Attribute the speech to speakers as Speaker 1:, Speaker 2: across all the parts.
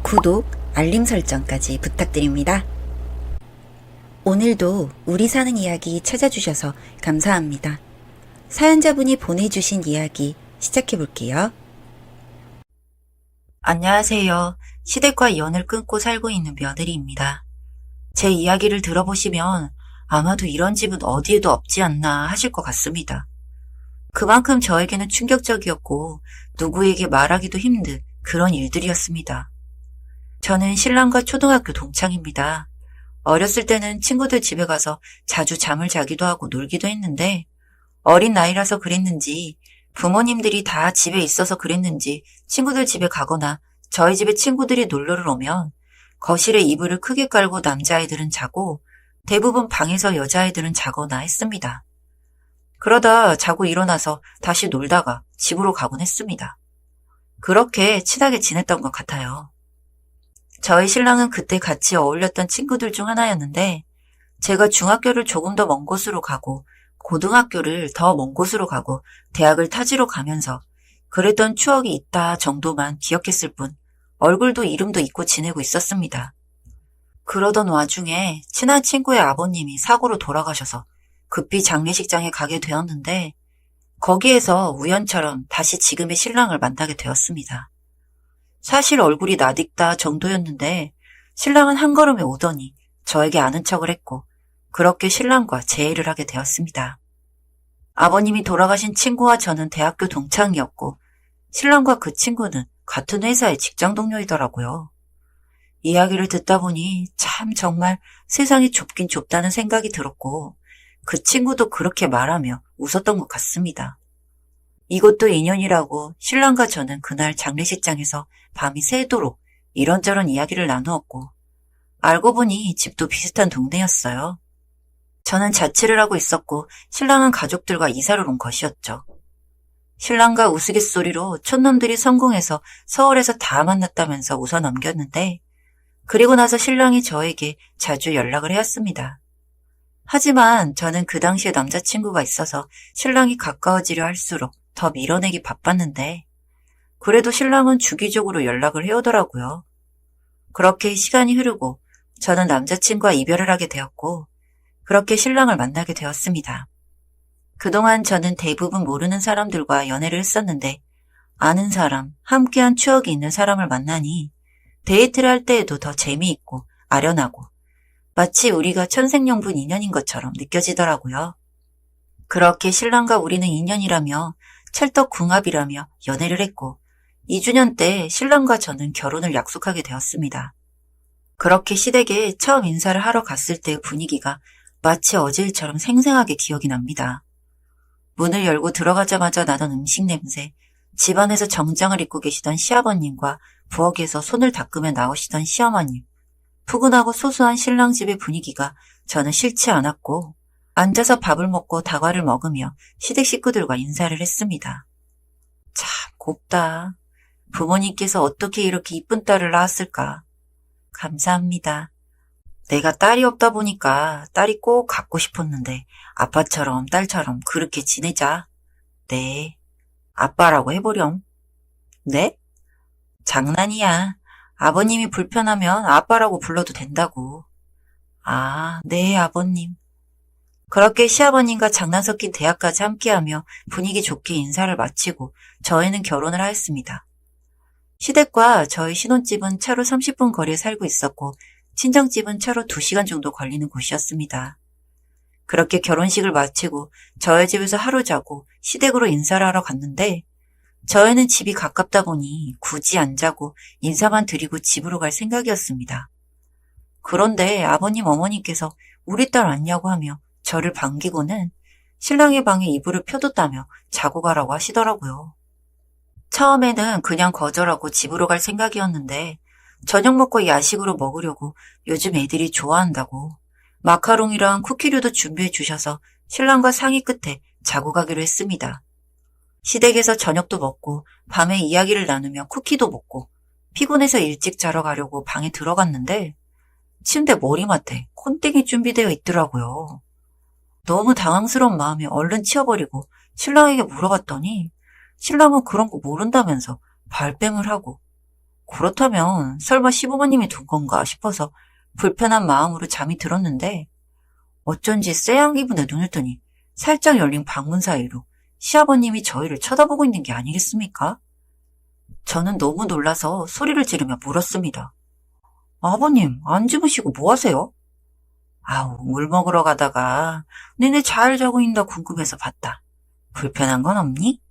Speaker 1: 구독, 알림 설정까지 부탁드립니다. 오늘도 우리 사는 이야기 찾아주셔서 감사합니다. 사연자분이 보내주신 이야기 시작해볼게요.
Speaker 2: 안녕하세요. 시댁과 연을 끊고 살고 있는 며느리입니다. 제 이야기를 들어보시면 아마도 이런 집은 어디에도 없지 않나 하실 것 같습니다. 그만큼 저에게는 충격적이었고 누구에게 말하기도 힘든 그런 일들이었습니다. 저는 신랑과 초등학교 동창입니다. 어렸을 때는 친구들 집에 가서 자주 잠을 자기도 하고 놀기도 했는데 어린 나이라서 그랬는지 부모님들이 다 집에 있어서 그랬는지 친구들 집에 가거나 저희 집에 친구들이 놀러를 오면 거실에 이불을 크게 깔고 남자아이들은 자고 대부분 방에서 여자아이들은 자거나 했습니다. 그러다 자고 일어나서 다시 놀다가 집으로 가곤 했습니다. 그렇게 친하게 지냈던 것 같아요. 저희 신랑은 그때 같이 어울렸던 친구들 중 하나였는데 제가 중학교를 조금 더 먼 곳으로 가고 고등학교를 더 먼 곳으로 가고 대학을 타지로 가면서 그랬던 추억이 있다 정도만 기억했을 뿐 얼굴도 이름도 잊고 지내고 있었습니다. 그러던 와중에 친한 친구의 아버님이 사고로 돌아가셔서 급히 장례식장에 가게 되었는데 거기에서 우연처럼 다시 지금의 신랑을 만나게 되었습니다. 사실 얼굴이 낯익다 정도였는데 신랑은 한 걸음에 오더니 저에게 아는 척을 했고 그렇게 신랑과 재회를 하게 되었습니다. 아버님이 돌아가신 친구와 저는 대학교 동창이었고 신랑과 그 친구는 같은 회사의 직장 동료이더라고요. 이야기를 듣다 보니 참 정말 세상이 좁긴 좁다는 생각이 들었고 그 친구도 그렇게 말하며 웃었던 것 같습니다. 이것도 인연이라고 신랑과 저는 그날 장례식장에서 밤이 새도록 이런저런 이야기를 나누었고 알고 보니 집도 비슷한 동네였어요. 저는 자취를 하고 있었고 신랑은 가족들과 이사를 온 것이었죠. 신랑과 우스갯소리로 촌놈들이 성공해서 서울에서 다 만났다면서 웃어 넘겼는데 그리고 나서 신랑이 저에게 자주 연락을 해왔습니다. 하지만 저는 그 당시에 남자친구가 있어서 신랑이 가까워지려 할수록 더 밀어내기 바빴는데 그래도 신랑은 주기적으로 연락을 해오더라고요. 그렇게 시간이 흐르고 저는 남자친구와 이별을 하게 되었고 그렇게 신랑을 만나게 되었습니다. 그동안 저는 대부분 모르는 사람들과 연애를 했었는데 아는 사람, 함께한 추억이 있는 사람을 만나니 데이트를 할 때에도 더 재미있고 아련하고 마치 우리가 천생연분 인연인 것처럼 느껴지더라고요. 그렇게 신랑과 우리는 인연이라며 찰떡궁합이라며 연애를 했고 2주년 때 신랑과 저는 결혼을 약속하게 되었습니다. 그렇게 시댁에 처음 인사를 하러 갔을 때의 분위기가 마치 어제 일처럼 생생하게 기억이 납니다. 문을 열고 들어가자마자 나던 음식 냄새, 집안에서 정장을 입고 계시던 시아버님과 부엌에서 손을 닦으며 나오시던 시어머님, 푸근하고 소소한 신랑 집의 분위기가 저는 싫지 않았고 앉아서 밥을 먹고 다과를 먹으며 시댁 식구들과 인사를 했습니다. 참 곱다. 부모님께서 어떻게 이렇게 이쁜 딸을 낳았을까. 감사합니다. 내가 딸이 없다 보니까 딸이 꼭 갖고 싶었는데 아빠처럼 딸처럼 그렇게 지내자. 네. 아빠라고 해보렴. 네? 장난이야. 아버님이 불편하면 아빠라고 불러도 된다고. 아, 네, 아버님. 그렇게 시아버님과 장난 섞인 대화까지 함께하며 분위기 좋게 인사를 마치고 저희는 결혼을 하였습니다. 시댁과 저희 신혼집은 차로 30분 거리에 살고 있었고 친정집은 차로 2시간 정도 걸리는 곳이었습니다. 그렇게 결혼식을 마치고 저희 집에서 하루 자고 시댁으로 인사를 하러 갔는데 저희는 집이 가깝다 보니 굳이 안 자고 인사만 드리고 집으로 갈 생각이었습니다. 그런데 아버님 어머니께서 우리 딸 왔냐고 하며 저를 반기고는 신랑의 방에 이불을 펴뒀다며 자고 가라고 하시더라고요. 처음에는 그냥 거절하고 집으로 갈 생각이었는데 저녁 먹고 야식으로 먹으려고 요즘 애들이 좋아한다고 마카롱이랑 쿠키류도 준비해 주셔서 신랑과 상의 끝에 자고 가기로 했습니다. 시댁에서 저녁도 먹고 밤에 이야기를 나누며 쿠키도 먹고 피곤해서 일찍 자러 가려고 방에 들어갔는데 침대 머리맡에 콘땡이 준비되어 있더라고요. 너무 당황스러운 마음에 얼른 치워버리고 신랑에게 물어봤더니 신랑은 그런 거 모른다면서 발뺌을 하고 그렇다면 설마 시부모님이 둔 건가 싶어서 불편한 마음으로 잠이 들었는데 어쩐지 쎄한 기분에 눈을 뜨니 살짝 열린 방문 사이로 시아버님이 저희를 쳐다보고 있는 게 아니겠습니까? 저는 너무 놀라서 소리를 지르며 물었습니다. 아버님, 안 주무시고 뭐 하세요? 아우, 물 먹으러 가다가 니네 잘 자고 있나 궁금해서 봤다. 불편한 건 없니?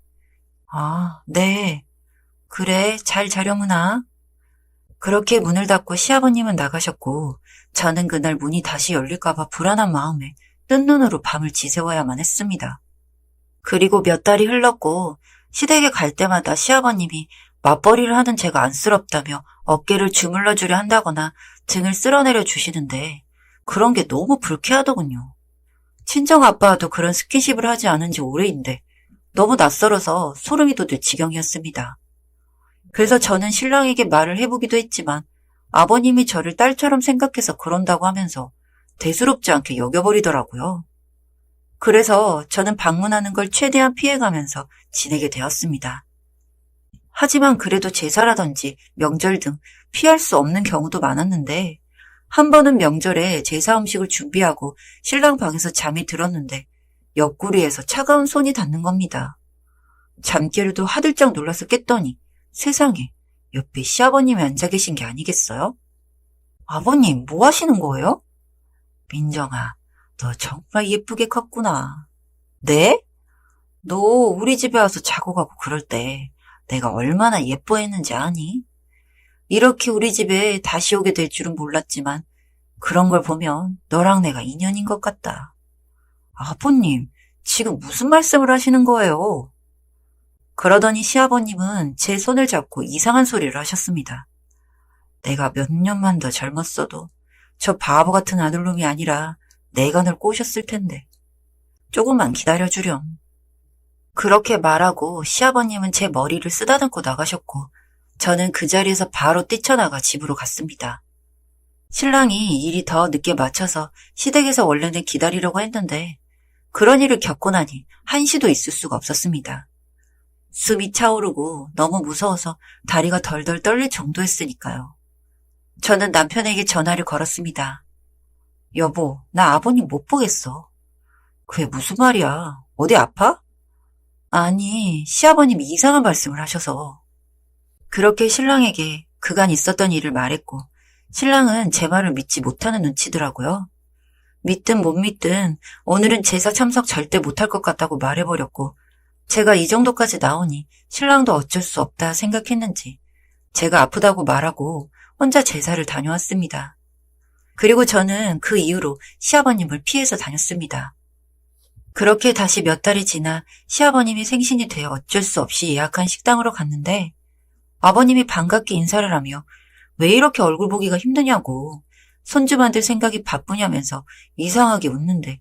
Speaker 2: 아, 네. 그래, 잘 자려무나. 그렇게 문을 닫고 시아버님은 나가셨고 저는 그날 문이 다시 열릴까봐 불안한 마음에 뜬 눈으로 밤을 지새워야만 했습니다. 그리고 몇 달이 흘렀고 시댁에 갈 때마다 시아버님이 맞벌이를 하는 제가 안쓰럽다며 어깨를 주물러 주려 한다거나 등을 쓸어내려 주시는데 그런 게 너무 불쾌하더군요. 친정 아빠와도 그런 스킨십을 하지 않은 지 오래인데 너무 낯설어서 소름이 돋을 지경이었습니다. 그래서 저는 신랑에게 말을 해보기도 했지만 아버님이 저를 딸처럼 생각해서 그런다고 하면서 대수롭지 않게 여겨버리더라고요. 그래서 저는 방문하는 걸 최대한 피해가면서 지내게 되었습니다. 하지만 그래도 제사라든지 명절 등 피할 수 없는 경우도 많았는데 한 번은 명절에 제사 음식을 준비하고 신랑 방에서 잠이 들었는데 옆구리에서 차가운 손이 닿는 겁니다. 잠결에도 화들짝 놀라서 깼더니 세상에 옆에 시아버님이 앉아 계신 게 아니겠어요? 아버님, 뭐 하시는 거예요? 민정아, 너 정말 예쁘게 컸구나. 네? 너 우리 집에 와서 자고 가고 그럴 때 내가 얼마나 예뻐했는지 아니? 이렇게 우리 집에 다시 오게 될 줄은 몰랐지만 그런 걸 보면 너랑 내가 인연인 것 같다. 아버님, 지금 무슨 말씀을 하시는 거예요? 그러더니 시아버님은 제 손을 잡고 이상한 소리를 하셨습니다. 내가 몇 년만 더 젊었어도 저 바보 같은 아들놈이 아니라 내가 널 꼬셨을 텐데 조금만 기다려주렴. 그렇게 말하고 시아버님은 제 머리를 쓰다듬고 나가셨고 저는 그 자리에서 바로 뛰쳐나가 집으로 갔습니다. 신랑이 일이 더 늦게 마쳐서 시댁에서 원래는 기다리려고 했는데 그런 일을 겪고 나니 한시도 있을 수가 없었습니다. 숨이 차오르고 너무 무서워서 다리가 덜덜 떨릴 정도였으니까요. 저는 남편에게 전화를 걸었습니다. 여보, 나 아버님 못 보겠어. 그게 무슨 말이야? 어디 아파? 아니, 시아버님이 이상한 말씀을 하셔서. 그렇게 신랑에게 그간 있었던 일을 말했고 신랑은 제 말을 믿지 못하는 눈치더라고요. 믿든 못 믿든 오늘은 제사 참석 절대 못할 것 같다고 말해버렸고 제가 이 정도까지 나오니 신랑도 어쩔 수 없다 생각했는지 제가 아프다고 말하고 혼자 제사를 다녀왔습니다. 그리고 저는 그 이후로 시아버님을 피해서 다녔습니다. 그렇게 다시 몇 달이 지나 시아버님이 생신이 되어 어쩔 수 없이 예약한 식당으로 갔는데 아버님이 반갑게 인사를 하며 왜 이렇게 얼굴 보기가 힘드냐고 손주 만들 생각이 바쁘냐면서 이상하게 웃는데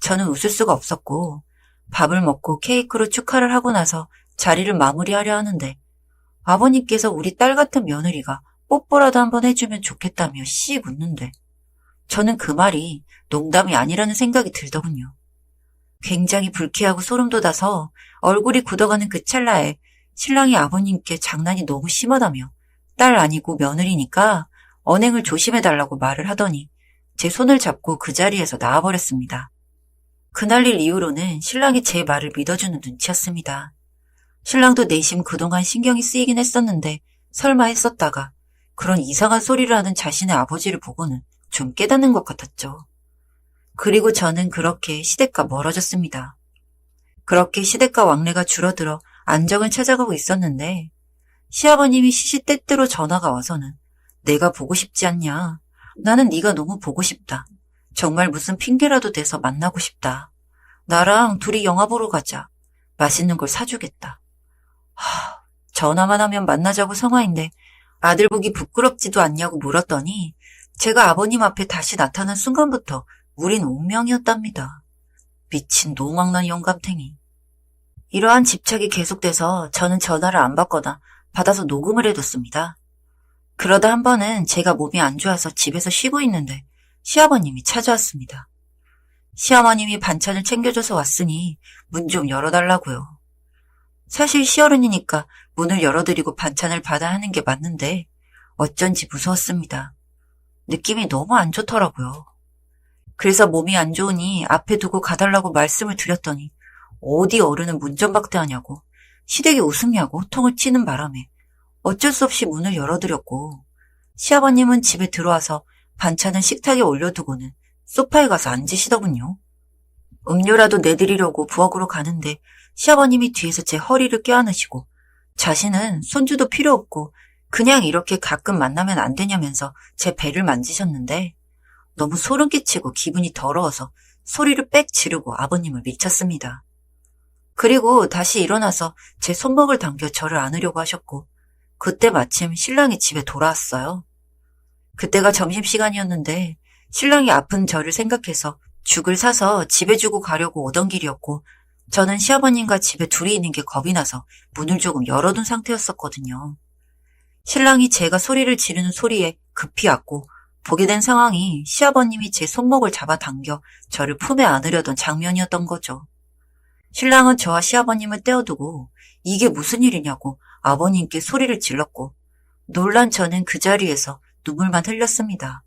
Speaker 2: 저는 웃을 수가 없었고 밥을 먹고 케이크로 축하를 하고 나서 자리를 마무리하려 하는데 아버님께서 우리 딸 같은 며느리가 뽀뽀라도 한번 해주면 좋겠다며 씩 웃는데 저는 그 말이 농담이 아니라는 생각이 들더군요. 굉장히 불쾌하고 소름 돋아서 얼굴이 굳어가는 그 찰나에 신랑이 아버님께 장난이 너무 심하다며 딸 아니고 며느리니까 언행을 조심해달라고 말을 하더니 제 손을 잡고 그 자리에서 나와버렸습니다. 그날 일 이후로는 신랑이 제 말을 믿어주는 눈치였습니다. 신랑도 내심 그동안 신경이 쓰이긴 했었는데 설마 했었다가 그런 이상한 소리를 하는 자신의 아버지를 보고는 좀 깨닫는 것 같았죠. 그리고 저는 그렇게 시댁과 멀어졌습니다. 그렇게 시댁과 왕래가 줄어들어 안정을 찾아가고 있었는데 시아버님이 시시때때로 전화가 와서는 내가 보고 싶지 않냐? 나는 네가 너무 보고 싶다. 정말 무슨 핑계라도 대서 만나고 싶다. 나랑 둘이 영화 보러 가자. 맛있는 걸 사주겠다. 전화만 하면 만나자고 성화인데 아들 보기 부끄럽지도 않냐고 물었더니 제가 아버님 앞에 다시 나타난 순간부터 우린 운명이었답니다. 미친 노망난 영감탱이. 이러한 집착이 계속돼서 저는 전화를 안 받거나 받아서 녹음을 해뒀습니다. 그러다 한 번은 제가 몸이 안 좋아서 집에서 쉬고 있는데 시아버님이 찾아왔습니다. 시어머님이 반찬을 챙겨줘서 왔으니 문 좀 열어달라고요. 사실 시어른이니까 문을 열어드리고 반찬을 받아야 하는 게 맞는데 어쩐지 무서웠습니다. 느낌이 너무 안 좋더라고요. 그래서 몸이 안 좋으니 앞에 두고 가달라고 말씀을 드렸더니 어디 어른은 문전박대하냐고 시댁이 웃음냐고 호통을 치는 바람에 어쩔 수 없이 문을 열어드렸고 시아버님은 집에 들어와서 반찬을 식탁에 올려두고는 소파에 가서 앉으시더군요. 음료라도 내드리려고 부엌으로 가는데 시아버님이 뒤에서 제 허리를 껴안으시고 자신은 손주도 필요 없고 그냥 이렇게 가끔 만나면 안 되냐면서 제 배를 만지셨는데 너무 소름 끼치고 기분이 더러워서 소리를 빽 지르고 아버님을 밀쳤습니다. 그리고 다시 일어나서 제 손목을 당겨 저를 안으려고 하셨고 그때 마침 신랑이 집에 돌아왔어요. 그때가 점심시간이었는데 신랑이 아픈 저를 생각해서 죽을 사서 집에 주고 가려고 오던 길이었고 저는 시아버님과 집에 둘이 있는 게 겁이 나서 문을 조금 열어둔 상태였었거든요. 신랑이 제가 소리를 지르는 소리에 급히 왔고 보게 된 상황이 시아버님이 제 손목을 잡아당겨 저를 품에 안으려던 장면이었던 거죠. 신랑은 저와 시아버님을 떼어두고 이게 무슨 일이냐고 아버님께 소리를 질렀고 놀란 저는 그 자리에서 눈물만 흘렸습니다.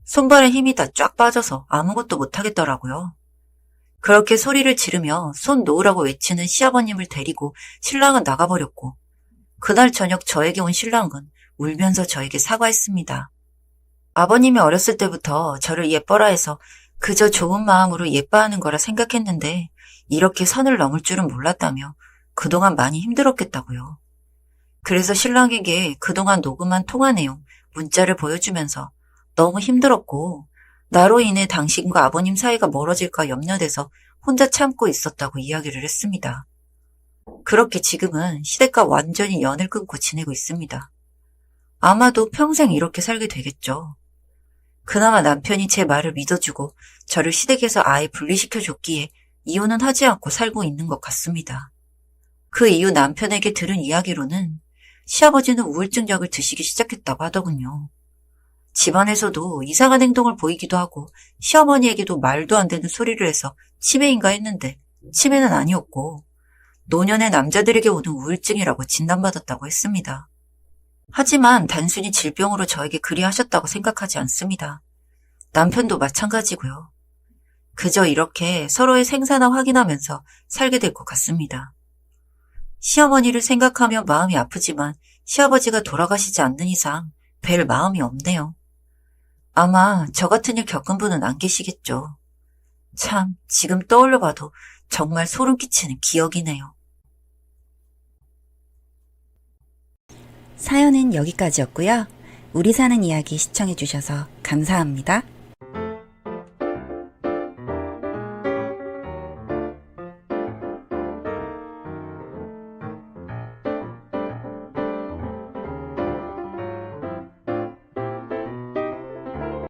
Speaker 2: 손발에 힘이 다 쫙 빠져서 아무것도 못하겠더라고요. 그렇게 소리를 지르며 손 놓으라고 외치는 시아버님을 데리고 신랑은 나가버렸고 그날 저녁 저에게 온 신랑은 울면서 저에게 사과했습니다. 아버님이 어렸을 때부터 저를 예뻐라 해서 그저 좋은 마음으로 예뻐하는 거라 생각했는데 이렇게 선을 넘을 줄은 몰랐다며 그동안 많이 힘들었겠다고요. 그래서 신랑에게 그동안 녹음한 통화 내용, 문자를 보여주면서 너무 힘들었고 나로 인해 당신과 아버님 사이가 멀어질까 염려돼서 혼자 참고 있었다고 이야기를 했습니다. 그렇게 지금은 시댁과 완전히 연을 끊고 지내고 있습니다. 아마도 평생 이렇게 살게 되겠죠. 그나마 남편이 제 말을 믿어주고 저를 시댁에서 아예 분리시켜줬기에 이혼은 하지 않고 살고 있는 것 같습니다. 그 이후 남편에게 들은 이야기로는 시아버지는 우울증 약을 드시기 시작했다고 하더군요. 집안에서도 이상한 행동을 보이기도 하고 시어머니에게도 말도 안 되는 소리를 해서 치매인가 했는데 치매는 아니었고 노년의 남자들에게 오는 우울증이라고 진단받았다고 했습니다. 하지만 단순히 질병으로 저에게 그리하셨다고 생각하지 않습니다. 남편도 마찬가지고요. 그저 이렇게 서로의 생사나 확인하면서 살게 될 것 같습니다. 시어머니를 생각하며 마음이 아프지만 시아버지가 돌아가시지 않는 이상 뵐 마음이 없네요. 아마 저 같은 일 겪은 분은 안 계시겠죠. 참 지금 떠올려봐도 정말 소름 끼치는 기억이네요.
Speaker 1: 사연은 여기까지였고요. 우리 사는 이야기 시청해주셔서 감사합니다.